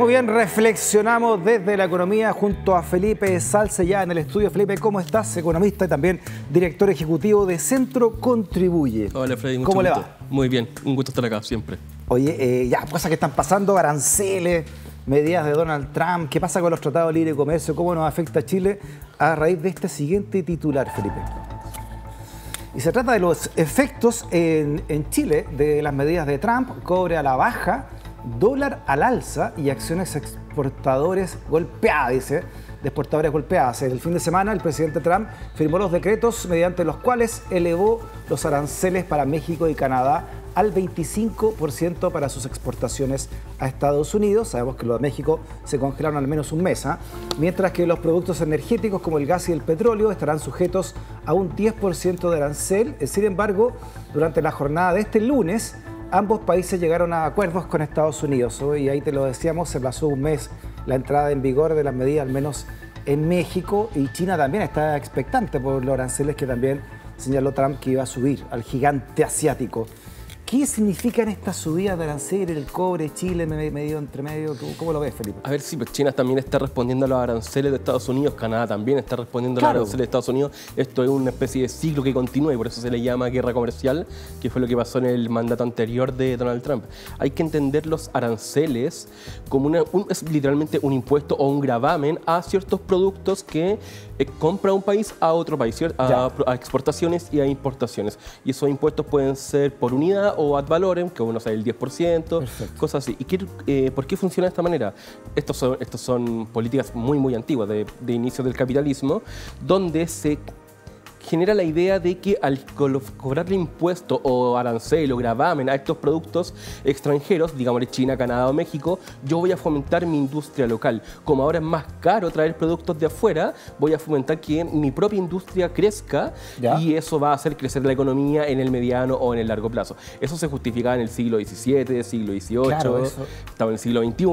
Muy bien, reflexionamos desde la economía junto a Felipe Salce ya en el estudio. Felipe, ¿cómo estás? Economista y también director ejecutivo de Centro Contribuye. Hola Freddy, mucho ¿Cómo gusto. le va? Muy bien, un gusto estar acá siempre. Oye, ya, cosas que están pasando, aranceles, medidas de Donald Trump, ¿qué pasa con los tratados de libre comercio? ¿Cómo nos afecta a Chile? A raíz de este siguiente titular, Felipe. Y se trata de los efectos en Chile de las medidas de Trump, cobre a la baja, dólar al alza y acciones exportadores golpeadas, dice, de exportadores golpeadas. El fin de semana el presidente Trump firmó los decretos mediante los cuales elevó los aranceles para México y Canadá al 25% para sus exportaciones a Estados Unidos. Sabemos que los de México se congelaron al menos un mes, mientras que los productos energéticos como el gas y el petróleo estarán sujetos a un 10% de arancel. Sin embargo, durante la jornada de este lunes, ambos países llegaron a acuerdos con Estados Unidos. Y ahí te lo decíamos, se aplazó un mes la entrada en vigor de las medidas, al menos en México, y China también está expectante por los aranceles que también señaló Trump que iba a subir al gigante asiático. ¿Qué significan estas subidas de aranceles, el cobre, Chile, medio entre medio? ¿Cómo lo ves, Felipe? A ver, sí, pues China también está respondiendo a los aranceles de Estados Unidos, Canadá también está respondiendo a los aranceles de Estados Unidos. Esto es una especie de ciclo que continúa y por eso se le llama guerra comercial, que fue lo que pasó en el mandato anterior de Donald Trump. Hay que entender los aranceles como es literalmente un impuesto o un gravamen a ciertos productos que compra un país a otro país, a exportaciones y a importaciones. Y esos impuestos pueden ser por unidad o ad valorem, que uno sabe el 10%, perfecto, cosas así. ¿Y por qué funciona de esta manera? Estos son políticas muy antiguas de inicio del capitalismo, donde se genera la idea de que al cobrarle impuesto o arancel o gravamen a estos productos extranjeros, digamos China, Canadá o México, yo voy a fomentar mi industria local. Como ahora es más caro traer productos de afuera, voy a fomentar que mi propia industria crezca y eso va a hacer crecer la economía en el mediano o en el largo plazo. Eso se justificaba en el siglo XVII, siglo XVIII, estaba en el siglo XXI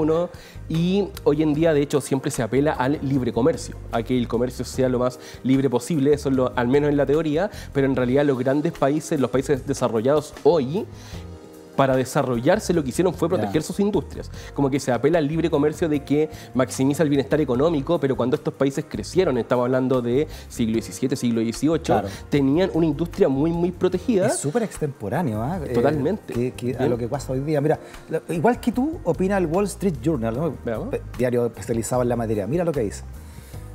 y hoy en día de hecho siempre se apela al libre comercio, a que el comercio sea lo más libre posible, eso es al menos en la teoría, pero en realidad los grandes países, los países desarrollados hoy, para desarrollarse lo que hicieron fue proteger sus industrias. Como que se apela al libre comercio de que maximiza el bienestar económico, pero cuando estos países crecieron, estamos hablando de siglo XVII, siglo XVIII, tenían una industria muy protegida. Es súper extemporáneo, ¿eh? Totalmente. A lo que pasa hoy día. Mira, igual que tú opina el Wall Street Journal, ¿no? Diario especializado en la materia. Mira lo que dice.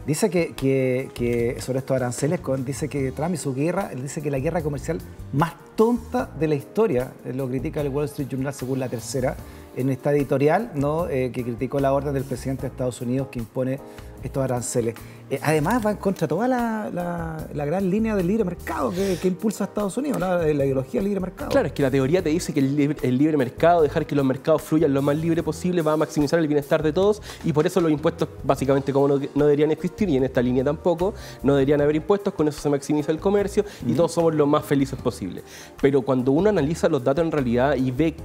Dice que sobre estos aranceles, dice que Trump y su guerra, él dice que la guerra comercial más tonta de la historia, lo critica el Wall Street Journal según La Tercera, en esta editorial, ¿no? Que criticó la orden del presidente de Estados Unidos que impone estos aranceles. Además va en contra de toda la gran línea del libre mercado que impulsa a Estados Unidos, la ideología del libre mercado. Claro, es que la teoría te dice que el libre mercado, dejar que los mercados fluyan lo más libre posible, va a maximizar el bienestar de todos y por eso los impuestos básicamente como no deberían existir y en esta línea tampoco, no deberían haber impuestos, con eso se maximiza el comercio y todos somos lo más felices posible. Pero cuando uno analiza los datos en realidad y ve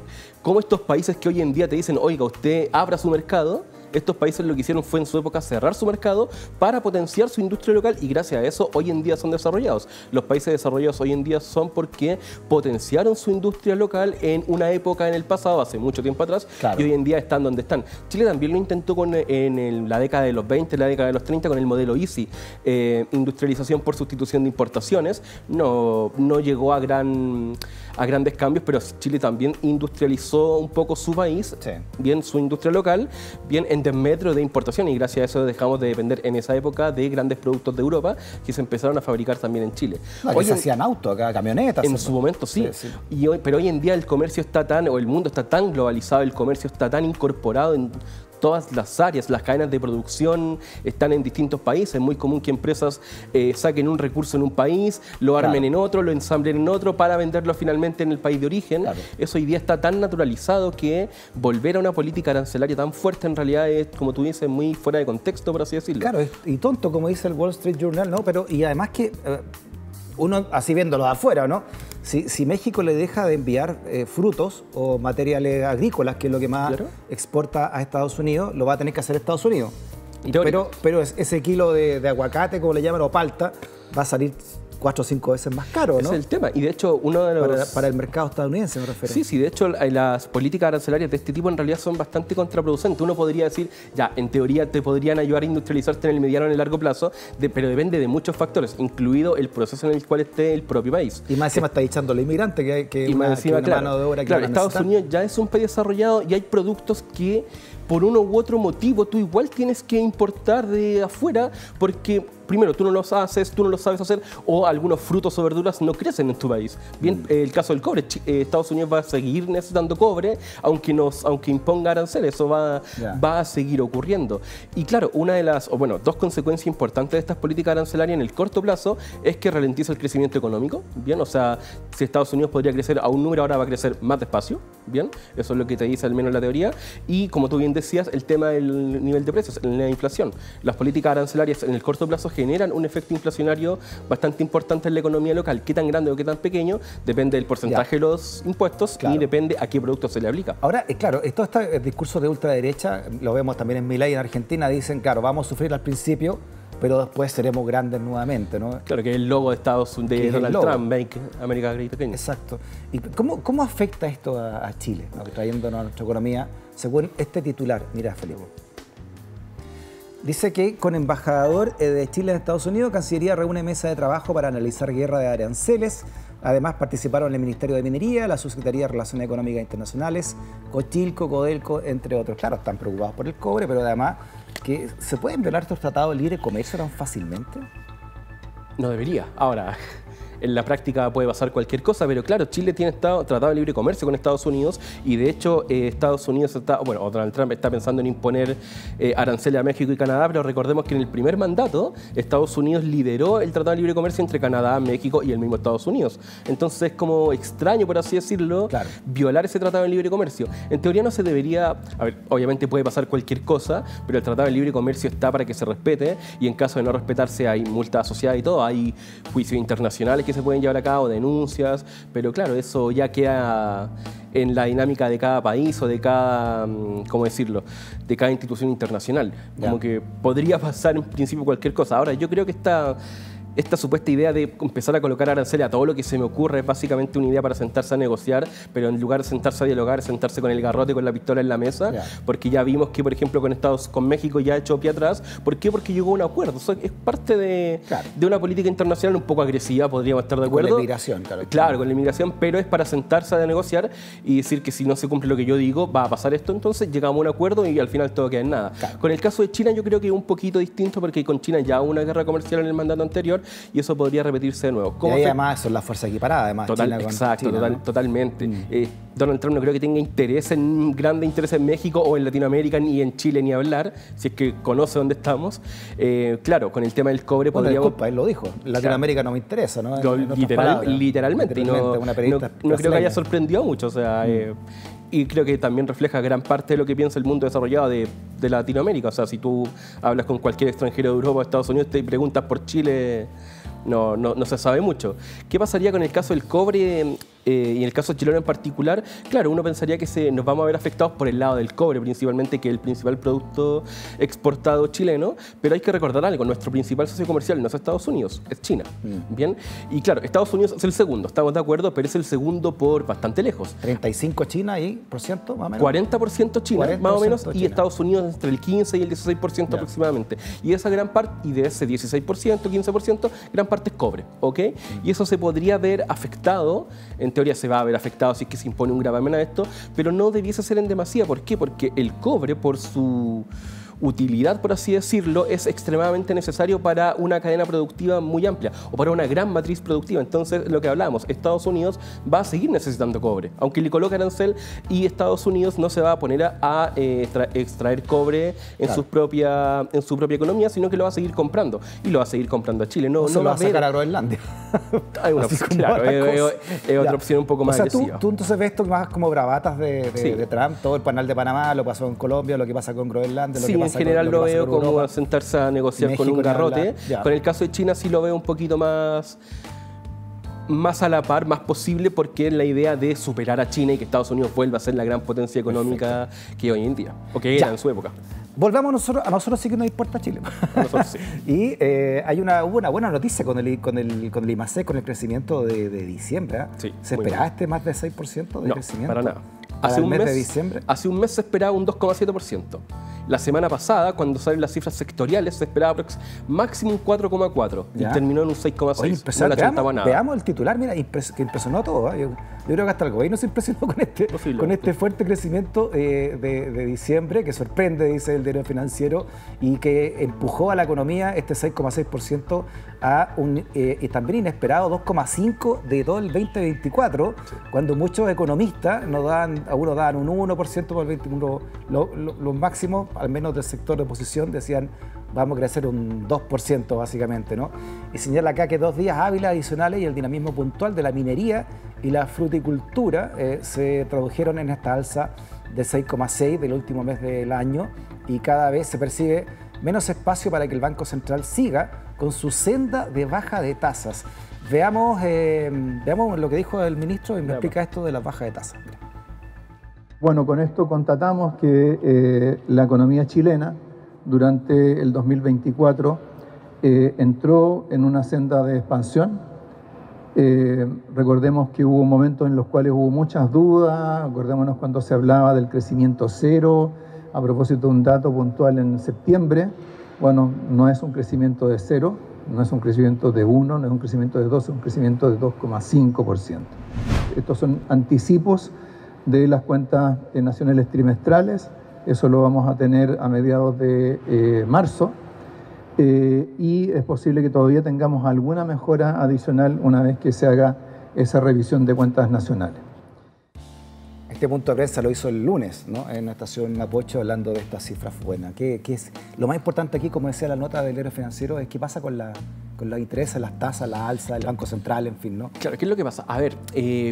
cómo estos países que hoy en día te dicen, oiga, usted abra su mercado, estos países lo que hicieron fue en su época cerrar su mercado para potenciar su industria local y gracias a eso hoy en día son desarrollados. Los países desarrollados hoy en día son porque potenciaron su industria local en una época en el pasado, hace mucho tiempo atrás, y hoy en día están donde están. Chile también lo intentó en la década de los 20, la década de los 30 con el modelo EASY, industrialización por sustitución de importaciones. No llegó a grandes cambios, pero Chile también industrializó un poco su país, bien su industria local, bien en desmedro de importación y gracias a eso dejamos de depender en esa época de grandes productos de Europa que se empezaron a fabricar también en Chile. Hoy se hacían autos, camionetas. En su momento sí. Pero hoy en día el comercio está el mundo está tan globalizado, el comercio está tan incorporado en todas las áreas, las cadenas de producción están en distintos países. Es muy común que empresas saquen un recurso en un país, lo armen en otro, lo ensamblen en otro para venderlo finalmente en el país de origen. Eso hoy día está tan naturalizado que volver a una política arancelaria tan fuerte en realidad es, como tú dices, muy fuera de contexto, por así decirlo. Claro, y tonto, como dice el Wall Street Journal, ¿no? Y además que uno, así viéndolo de afuera, ¿no? Si México le deja de enviar frutos o materiales agrícolas, que es lo que más exporta a Estados Unidos, lo va a tener que hacer Estados Unidos. Pero ese kilo de aguacate, como le llaman, o palta, va a salir 4 o 5 veces más caro, ¿no? Ese es el tema. Y de hecho, uno de los... Para el mercado estadounidense, me refiero. Sí, de hecho, las políticas arancelarias de este tipo en realidad son bastante contraproducentes. Uno podría decir, ya, en teoría te podrían ayudar a industrializarte en el mediano o en el largo plazo, pero depende de muchos factores, incluido el proceso en el cual esté el propio país. Y más encima está echando los inmigrantes, que una mano de obra que claro, Estados Unidos ya es un país desarrollado y hay productos que por uno u otro motivo tú igual tienes que importar de afuera porque primero tú no los haces, tú no lo sabes hacer o algunos frutos o verduras no crecen en tu país. Bien, el caso del cobre, Estados Unidos va a seguir necesitando cobre aunque imponga aranceles, eso va a seguir ocurriendo. Y claro, dos consecuencias importantes de estas políticas arancelarias en el corto plazo es que ralentiza el crecimiento económico, bien, o sea, si Estados Unidos podría crecer a un número, ahora va a crecer más despacio, bien, eso es lo que te dice al menos la teoría, y como tú bien decías, el tema del nivel de precios, la inflación. Las políticas arancelarias en el corto plazo generan un efecto inflacionario bastante importante en la economía local. Qué tan grande o qué tan pequeño depende del porcentaje de los impuestos y depende a qué producto se le aplica. Ahora, claro, todo este discurso de ultraderecha, lo vemos también en Milei en Argentina, dicen, claro, vamos a sufrir al principio, pero después seremos grandes nuevamente, ¿no? Claro, que es el logo de Donald Trump, Make America Great Again. Exacto. ¿Y cómo afecta esto a Chile, ¿no? Trayéndonos a nuestra economía, según este titular? Mira, Felipe. Dice que con embajador de Chile en Estados Unidos, Cancillería reúne mesa de trabajo para analizar guerra de aranceles. Además participaron el Ministerio de Minería, la Subsecretaría de Relaciones Económicas Internacionales, Cochilco, Codelco, entre otros. Claro, están preocupados por el cobre, pero además, ¿que se pueden violar estos tratados de libre comercio tan fácilmente? No debería. Ahora, en la práctica puede pasar cualquier cosa, pero claro, Chile tiene tratado de libre comercio con Estados Unidos y de hecho Estados Unidos Donald Trump está pensando en imponer aranceles a México y Canadá, pero recordemos que en el primer mandato Estados Unidos lideró el tratado de libre comercio entre Canadá, México y el mismo Estados Unidos. Entonces es como extraño, por así decirlo, violar ese tratado de libre comercio. En teoría no se debería, a ver, obviamente puede pasar cualquier cosa, pero el tratado de libre comercio está para que se respete y en caso de no respetarse hay multas asociadas y todo, hay juicios internacionales que se pueden llevar a cabo, denuncias, pero claro, eso ya queda en la dinámica de cada país o de cada, ¿cómo decirlo?, de cada institución internacional. Como que podría pasar en principio cualquier cosa. Ahora, yo creo que esta supuesta idea de empezar a colocar aranceles a todo lo que se me ocurre es básicamente una idea para sentarse a negociar, pero en lugar de sentarse a dialogar, sentarse con el garrote, con la pistola en la mesa, porque ya vimos que, por ejemplo, con México ya ha hecho pie atrás. ¿Por qué? Porque llegó a un acuerdo. O sea, es parte de una política internacional un poco agresiva, podríamos estar de acuerdo. Con la inmigración, claro. Claro, con la inmigración, pero es para sentarse a negociar y decir que si no se cumple lo que yo digo, va a pasar esto, entonces llegamos a un acuerdo y al final todo queda en nada. Con el caso de China yo creo que es un poquito distinto porque con China ya hubo una guerra comercial en el mandato anterior y eso podría repetirse de nuevo. Y además son las fuerzas equiparadas, además. Totalmente. Donald Trump no creo que tenga grandes intereses en México o en Latinoamérica ni en Chile ni hablar, si es que conoce dónde estamos. Claro, con el tema del cobre podríamos... Disculpa, él lo dijo. Latinoamérica no me interesa, ¿no? Literalmente. No creo que haya sorprendido mucho, o sea... Y creo que también refleja gran parte de lo que piensa el mundo desarrollado de Latinoamérica. O sea, si tú hablas con cualquier extranjero de Europa o Estados Unidos te preguntas por Chile, no se sabe mucho. ¿Qué pasaría con el caso del cobre y en el caso chileno en particular? Claro, uno pensaría que nos vamos a ver afectados por el lado del cobre principalmente, que es el principal producto exportado chileno, pero hay que recordar algo, nuestro principal socio comercial no es Estados Unidos, es China. Bien, y claro, Estados Unidos es el segundo, estamos de acuerdo, pero es el segundo por bastante lejos. 35 China y % más o menos. 40% China, 40% más o menos, China. Y Estados Unidos entre el 15 y el 16% aproximadamente. Y esa gran parte, y de ese 16%, 15%, gran parte es cobre, ¿ok? Y eso se podría ver afectado, en teoría se va a ver afectado si es que se impone un gravamen a esto, pero no debiese ser en demasía. ¿Por qué? Porque el cobre, por su utilidad, por así decirlo, es extremadamente necesario para una cadena productiva muy amplia o para una gran matriz productiva. Entonces, lo que hablábamos, Estados Unidos va a seguir necesitando cobre, aunque le coloque arancel, y Estados Unidos no se va a poner a extraer cobre en su propia economía, sino que lo va a seguir comprando y lo va a seguir comprando a Chile. No se lo va a sacar a Groenlandia. Hay una opción, claro, es otra opción un poco más agresiva. Tú entonces ves esto más como bravatas de Trump, todo el canal de Panamá, lo pasó en Colombia, lo que pasa con Groenlandia, lo que pasa en general lo veo como a sentarse a negociar México, con un garrote. Con el caso de China sí lo veo un poquito más a la par, más posible, porque es la idea de superar a China y que Estados Unidos vuelva a ser la gran potencia económica que hoy en día, o que era en su época. Volvamos a nosotros sí que nos importa Chile. A nosotros sí. Y hubo una buena noticia con el IMASEC, con el crecimiento de diciembre. Sí, ¿Se esperaba más de 6% de crecimiento? Para nada. Hace un mes de diciembre. Hace un mes se esperaba un 2,7%. La semana pasada, cuando salen las cifras sectoriales, se esperaba máximo un 4,4% y terminó en un 6,6%. No veamos el titular, mira, que impresionó a todos. Yo creo que hasta el gobierno se impresionó con este fuerte crecimiento de diciembre, que sorprende, dice el diario financiero, y que empujó a la economía este 6,6% a un también inesperado 2,5% de todo el 2024, cuando muchos economistas algunos daban un 1% por el 2021, los máximos, al menos del sector de oposición, decían vamos a crecer un 2% básicamente, ¿no? Y señala acá que 2 días hábiles adicionales y el dinamismo puntual de la minería y la fruticultura se tradujeron en esta alza de 6,6% del último mes del año, y cada vez se percibe menos espacio para que el Banco Central siga con su senda de baja de tasas. Veamos lo que dijo el ministro y me explica esto de las bajas de tasas. Mira. Bueno, con esto constatamos que la economía chilena durante el 2024 entró en una senda de expansión. Recordemos que hubo momentos en los cuales hubo muchas dudas, acordémonos cuando se hablaba del crecimiento cero, a propósito de un dato puntual en septiembre. Bueno, no es un crecimiento de 0, no es un crecimiento de 1, no es un crecimiento de 2, es un crecimiento de 2,5%. Estos son anticipos de las cuentas nacionales trimestrales, eso lo vamos a tener a mediados de marzo, y es posible que todavía tengamos alguna mejora adicional una vez que se haga esa revisión de cuentas nacionales. Este punto de prensa lo hizo el lunes, ¿no? En la estación Mapocho, hablando de estas cifras buenas. ¿Qué es lo más importante aquí, como decía la nota del diario financiero, es qué pasa con los intereses, las tasas, la alza del Banco Central, en fin, ¿no? Claro, ¿qué es lo que pasa? A ver,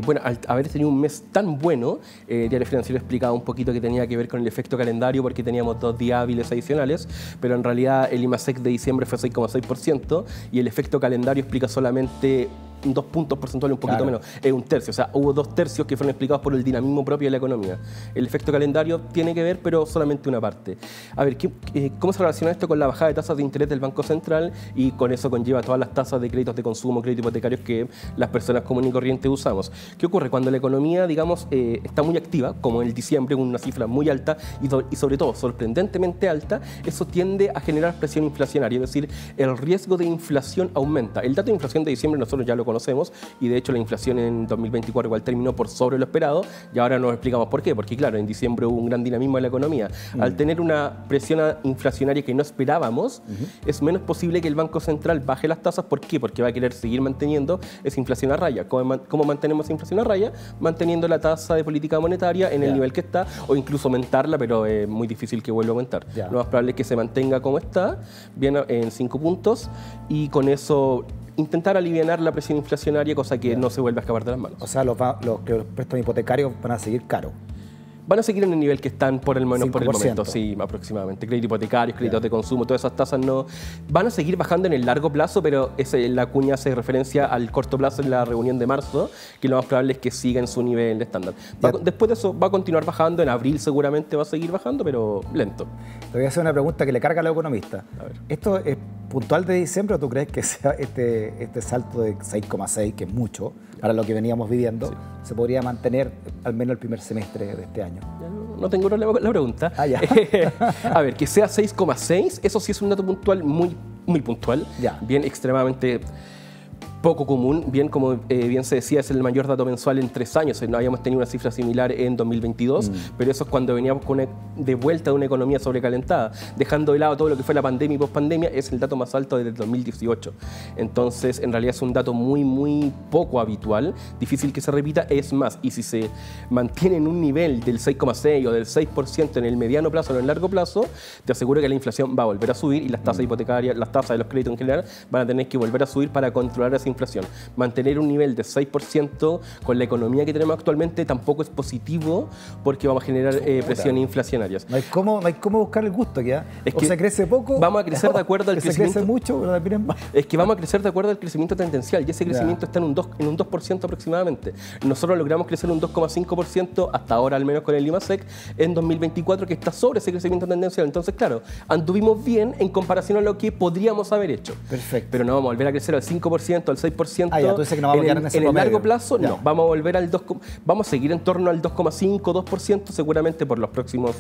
bueno, al haber tenido un mes tan bueno, Diario Financiero explicaba un poquito que tenía que ver con el efecto calendario, porque teníamos 2 días hábiles adicionales, pero en realidad el IMASEC de diciembre fue 6,6% y el efecto calendario explica solamente 2 puntos porcentuales, un poquito menos, es un tercio. O sea, hubo 2 tercios que fueron explicados por el dinamismo propio de la economía. El efecto calendario tiene que ver, pero solamente una parte. A ver, ¿cómo se relaciona esto con la bajada de tasas de interés del Banco Central? Y con eso conlleva todas las tasas de créditos de consumo, créditos hipotecarios que las personas comunes y corrientes usamos. ¿Qué ocurre? Cuando la economía, digamos, está muy activa, como en el diciembre, con una cifra muy alta y sobre todo sorprendentemente alta, eso tiende a generar presión inflacionaria, es decir, el riesgo de inflación aumenta. El dato de inflación de diciembre nosotros ya lo conocemos y de hecho la inflación en 2024 igual terminó por sobre lo esperado y ahora nos explicamos por qué, porque claro, en diciembre hubo un gran dinamismo de la economía. Al tener una presión inflacionaria que no esperábamos, es menos posible que el Banco Central baje las tasas. ¿Por qué? Porque va a querer seguir manteniendo esa inflación a raya. ¿Cómo mantenemos esa inflación a raya? Manteniendo la tasa de política monetaria en el nivel que está o incluso aumentarla, pero es muy difícil que vuelva a aumentar. Lo más probable es que se mantenga como está, bien en 5 puntos y con eso intentar aliviar la presión inflacionaria, cosa que no se vuelva a escapar de las manos. O sea, los préstamos hipotecarios van a seguir caros. Van a seguir en el nivel que están por el momento, sí, aproximadamente. Créditos hipotecarios, créditos de consumo, todas esas tasas no van a seguir bajando en el largo plazo, pero la cuña hace referencia al corto plazo en la reunión de marzo, que lo más probable es que siga en su nivel estándar. Después de eso va a continuar bajando, en abril seguramente va a seguir bajando, pero lento. Te voy a hacer una pregunta que le carga a los economistas. ¿Esto es puntual de diciembre o tú crees que sea este salto de 6,6, que es mucho, para lo que veníamos viviendo, se podría mantener al menos el primer semestre de este año? No tengo problema con la pregunta. A ver, que sea 6,6, eso sí es un dato puntual muy puntual, bien extremadamente poco común, bien como bien se decía, es el mayor dato mensual en 3 años. No habíamos tenido una cifra similar en 2022, pero eso es cuando veníamos de vuelta de una economía sobrecalentada. Dejando de lado todo lo que fue la pandemia y pospandemia, es el dato más alto desde el 2018. Entonces, en realidad es un dato muy poco habitual, difícil que se repita. Es más, y si se mantiene en un nivel del 6,6 o del 6% en el mediano plazo o en el largo plazo, te aseguro que la inflación va a volver a subir y las tasas hipotecarias, las tasas de los créditos en general, van a tener que volver a subir para controlar esa inflación inflación. Mantener un nivel de 6% con la economía que tenemos actualmente tampoco es positivo porque vamos a generar presiones inflacionarias. No hay cómo buscar el gusto aquí, ¿eh? O se crece poco, vamos a crecer de acuerdo al crecimiento. Se crece mucho, pero también es que vamos a crecer de acuerdo al crecimiento tendencial y ese crecimiento está en un 2% aproximadamente. Nosotros logramos crecer un 2,5% hasta ahora, al menos con el IMASEC, en 2024, que está sobre ese crecimiento tendencial. Entonces, claro, anduvimos bien en comparación a lo que podríamos haber hecho. Perfecto. Pero no vamos a volver a crecer al 5%, al 6%. Ya, tú dices que no vamos a quedar en ese el largo plazo, ya. no. Vamos a volver al vamos a seguir en torno al 2,5, 2% seguramente por los próximos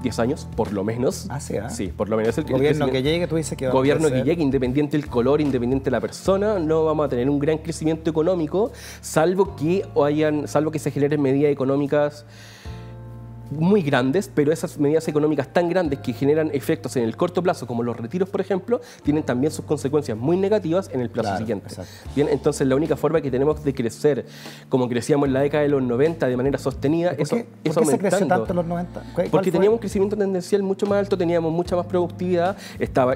10 años, por lo menos. Ah, sí, ¿eh? Sí, por lo menos. El gobierno que llegue, tú dices que va a gobierno crecer. que llegue, independiente del color, independiente de la persona, no vamos a tener un gran crecimiento económico, salvo que se generen medidas económicas muy grandes, pero esas medidas económicas tan grandes que generan efectos en el corto plazo, como los retiros, por ejemplo, tienen también sus consecuencias muy negativas en el plazo siguiente. Exacto. Bien, entonces la única forma que tenemos de crecer, como crecíamos en la década de los 90 de manera sostenida, ¿Por qué aumentando. se creció tanto en los 90? Porque teníamos un crecimiento tendencial mucho más alto, teníamos mucha más productividad,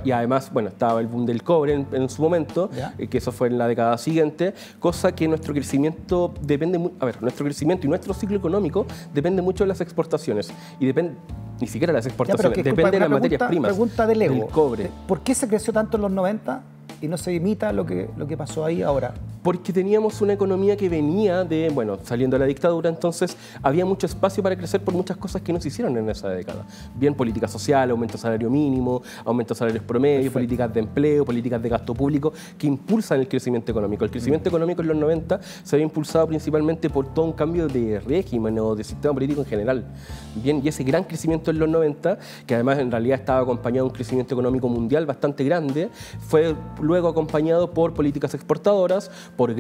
y además, bueno, estaba el boom del cobre en su momento, que eso fue en la década siguiente, cosa que nuestro crecimiento depende, nuestro crecimiento y nuestro ciclo económico depende mucho de las exportaciones. Y depende, ni siquiera de las exportaciones, depende de las materias primas. Pregunta del ego. Del cobre. ¿Por qué se creció tanto en los 90 y no se imita lo que pasó ahí ahora? Porque teníamos una economía que venía de, saliendo de la dictadura, entonces había mucho espacio para crecer por muchas cosas que no se hicieron en esa década. Bien, política social, aumento de salario mínimo, aumento de salarios promedio, políticas de empleo, políticas de gasto público, que impulsan el crecimiento económico. El crecimiento económico en los 90 se había impulsado principalmente por todo un cambio de régimen o de sistema político en general. Bien, y ese gran crecimiento en los 90, que además en realidad estaba acompañado de un crecimiento económico mundial bastante grande, fue luego acompañado por políticas exportadoras, por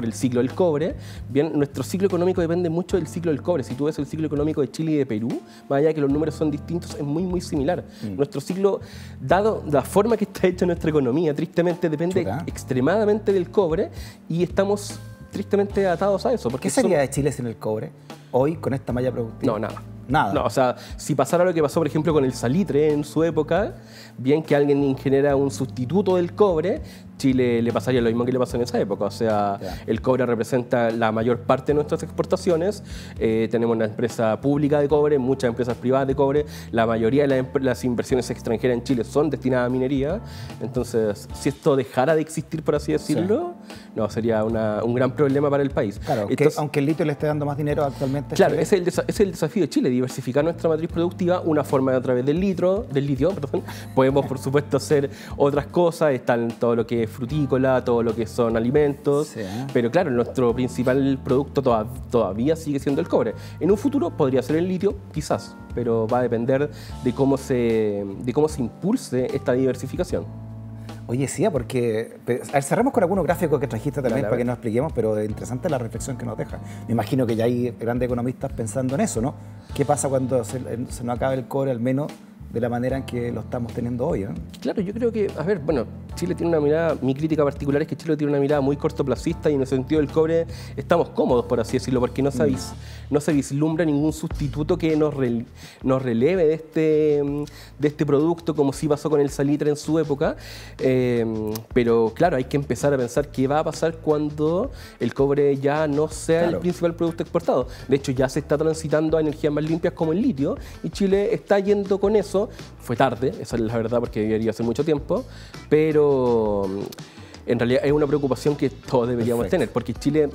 el ciclo del cobre. Bien, nuestro ciclo económico depende mucho del ciclo del cobre. Si tú ves el ciclo económico de Chile y de Perú, más allá de que los números son distintos, es muy, muy similar. Nuestro ciclo, dado la forma que está hecha nuestra economía, tristemente depende extremadamente del cobre y estamos tristemente atados a eso. ¿Qué sería de Chile sin el cobre hoy con esta malla productiva? No, nada. Nada. No, o sea, si pasara lo que pasó, por ejemplo, con el salitre en su época, bien que alguien genera un sustituto del cobre, Chile le pasaría lo mismo que le pasó en esa época. O sea, el cobre representa la mayor parte de nuestras exportaciones. Tenemos una empresa pública de cobre, muchas empresas privadas de cobre. La mayoría de las inversiones extranjeras en Chile son destinadas a minería. Entonces, si esto dejara de existir, por así decirlo, no, sería un gran problema para el país. Claro, entonces, aunque el litio le esté dando más dinero actualmente. Claro, ese es el desafío de Chile, diversificar nuestra matriz productiva. Una forma a través del litio, podemos por supuesto hacer otras cosas, están todo lo que es frutícola, todo lo que son alimentos, pero claro, nuestro principal producto todavía sigue siendo el cobre. En un futuro podría ser el litio, quizás, pero va a depender de cómo se impulse esta diversificación. Oye, sí, porque a ver, cerramos con algunos gráficos que trajiste también para que nos expliquemos, pero es interesante la reflexión que nos deja. Me imagino que ya hay grandes economistas pensando en eso, ¿no? ¿Qué pasa cuando se nos acabe el cobre, al menos de la manera en que lo estamos teniendo hoy, ¿no? Claro, yo creo que, Chile tiene una mirada, mi crítica particular es que Chile tiene una mirada muy cortoplacista y en el sentido del cobre estamos cómodos, por así decirlo, porque no se vislumbra ningún sustituto que nos releve de este producto, como sí pasó con el salitre en su época. Pero claro, hay que empezar a pensar qué va a pasar cuando el cobre ya no sea el principal producto exportado. De hecho, ya se está transitando a energías más limpias como el litio y Chile está yendo con eso. Fue tarde, esa es la verdad, porque debería ser mucho tiempo, pero en realidad es una preocupación que todos deberíamos tener, porque Chile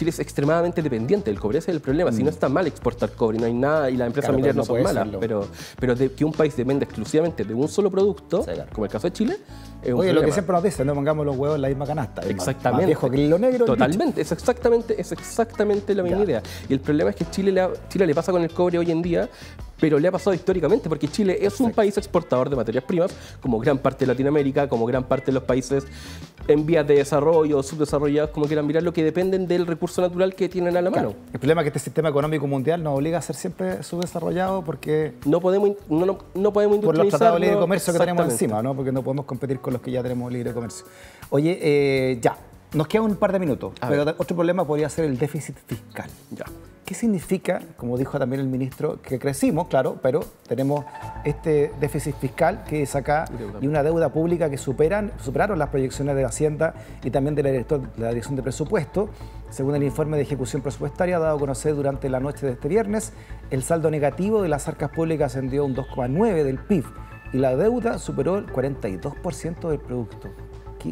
es extremadamente dependiente del cobre, ese es el problema. Si no está mal exportar cobre, no hay nada, y las empresas mineras no son malas, pero de que un país dependa exclusivamente de un solo producto, como el caso de Chile, es un problema. Lo que siempre nos dicen, no pongamos los huevos en la misma canasta. Exactamente. Más viejo que el hilo negro. Totalmente, es exactamente la misma idea. Y el problema es que Chile le pasa con el cobre hoy en día, pero le ha pasado históricamente, porque Chile es un país exportador de materias primas, como gran parte de Latinoamérica, como gran parte de los países en vías de desarrollo, subdesarrollados, como quieran mirarlo, que dependen del recurso natural que tienen a la mano. El problema es que este sistema económico mundial nos obliga a ser siempre subdesarrollado porque no podemos industrializarlo. Por los tratados de libre comercio que tenemos encima, ¿no? Porque no podemos competir con los que ya tenemos libre comercio. Oye, Nos queda un par de minutos, pero ver. otro problema podría ser el déficit fiscal. Ya. ¿Qué significa, como dijo también el ministro, que crecimos, claro, pero tenemos este déficit fiscal que es acá y una deuda pública que superaron las proyecciones de Hacienda y también de la Dirección de Presupuesto? Según el informe de ejecución presupuestaria dado a conocer durante la noche de este viernes, el saldo negativo de las arcas públicas ascendió a un 2,9% del PIB y la deuda superó el 42% del producto.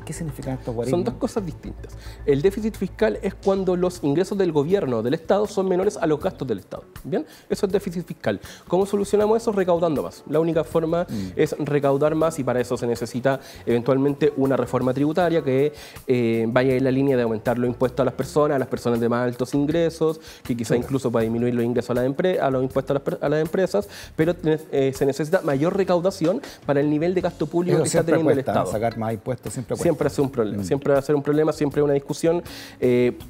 ¿Qué significan estos guarismos? Son dos cosas distintas. El déficit fiscal es cuando los ingresos del gobierno, del Estado, son menores a los gastos del Estado. ¿Bien? Eso es déficit fiscal. ¿Cómo solucionamos eso? Recaudando más. La única forma es recaudar más y para eso se necesita eventualmente una reforma tributaria que vaya en la línea de aumentar los impuestos a las personas de más altos ingresos, que quizá incluso pueda disminuir los ingresos a los impuestos a las empresas, pero se necesita mayor recaudación para el nivel de gasto público que está teniendo el Estado. Sacar más impuestos siempre Siempre hace un problema, siempre va a ser un problema, siempre una discusión.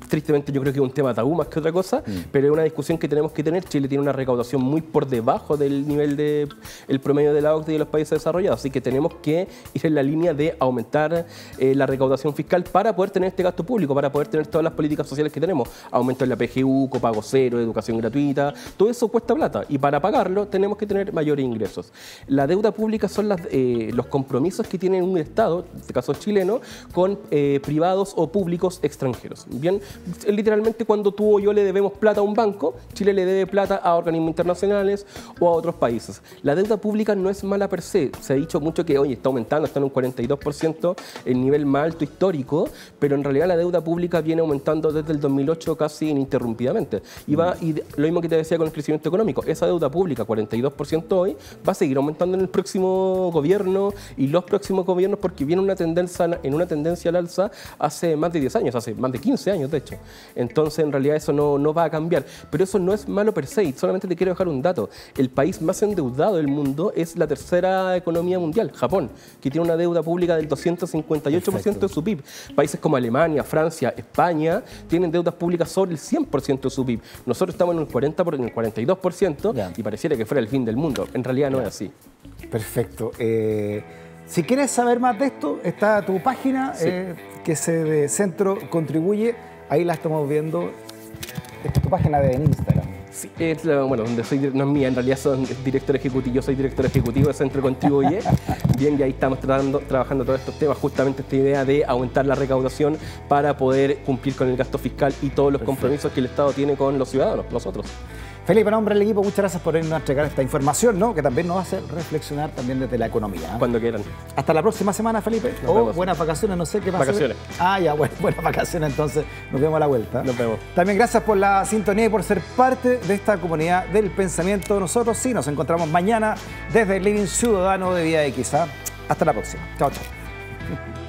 Tristemente yo creo que es un tema tabú más que otra cosa, pero es una discusión que tenemos que tener. Chile tiene una recaudación muy por debajo del nivel del promedio de la OCDE y de los países desarrollados, así que tenemos que ir en la línea de aumentar la recaudación fiscal para poder tener este gasto público, para poder tener todas las políticas sociales que tenemos. Aumento en la PGU, copago cero, educación gratuita, todo eso cuesta plata y para pagarlo tenemos que tener mayores ingresos. La deuda pública son los compromisos que tiene un Estado, en este caso Chile, con privados o públicos extranjeros. Bien, literalmente cuando tú o yo le debemos plata a un banco, Chile le debe plata a organismos internacionales o a otros países. La deuda pública no es mala per se. Se ha dicho mucho que hoy está aumentando, está en un 42%, el nivel más alto histórico, pero en realidad la deuda pública viene aumentando desde el 2008 casi ininterrumpidamente. Y lo mismo que te decía con el crecimiento económico, esa deuda pública, 42% hoy, va a seguir aumentando en el próximo gobierno y los próximos gobiernos porque viene una tendencia al alza hace más de 10 años, hace más de 15 años de hecho. Entonces en realidad eso no va a cambiar, pero eso no es malo per se. Solamente te quiero dejar un dato: el país más endeudado del mundo es la tercera economía mundial, Japón, que tiene una deuda pública del 258% de su PIB. Países como Alemania, Francia, España tienen deudas públicas sobre el 100% de su PIB. Nosotros estamos en el 42% y pareciera que fuera el fin del mundo. En realidad no es así. Perfecto. Si quieres saber más de esto, está tu página, que es de Centro Contribuye. Ahí la estamos viendo. Esta es tu página de Instagram. Sí, bueno, donde no es mía, en realidad soy director ejecutivo, yo soy director ejecutivo de Centro Contribuye. Bien, y ahí estamos trabajando todos estos temas, justamente esta idea de aumentar la recaudación para poder cumplir con el gasto fiscal y todos los compromisos que el Estado tiene con los ciudadanos, nosotros. Felipe, en nombre del equipo, muchas gracias por irnos a entregar esta información, ¿no? Que también nos hace reflexionar también desde la economía. Cuando quieran. Hasta la próxima semana, Felipe. Buenas vacaciones, no sé qué pasa. Vacaciones. Ya, buenas vacaciones, entonces nos vemos a la vuelta. Nos vemos. También gracias por la sintonía y por ser parte de esta comunidad del pensamiento. Nosotros sí nos encontramos mañana desde el Living Ciudadano de Vía X. Hasta la próxima. Chao, chao.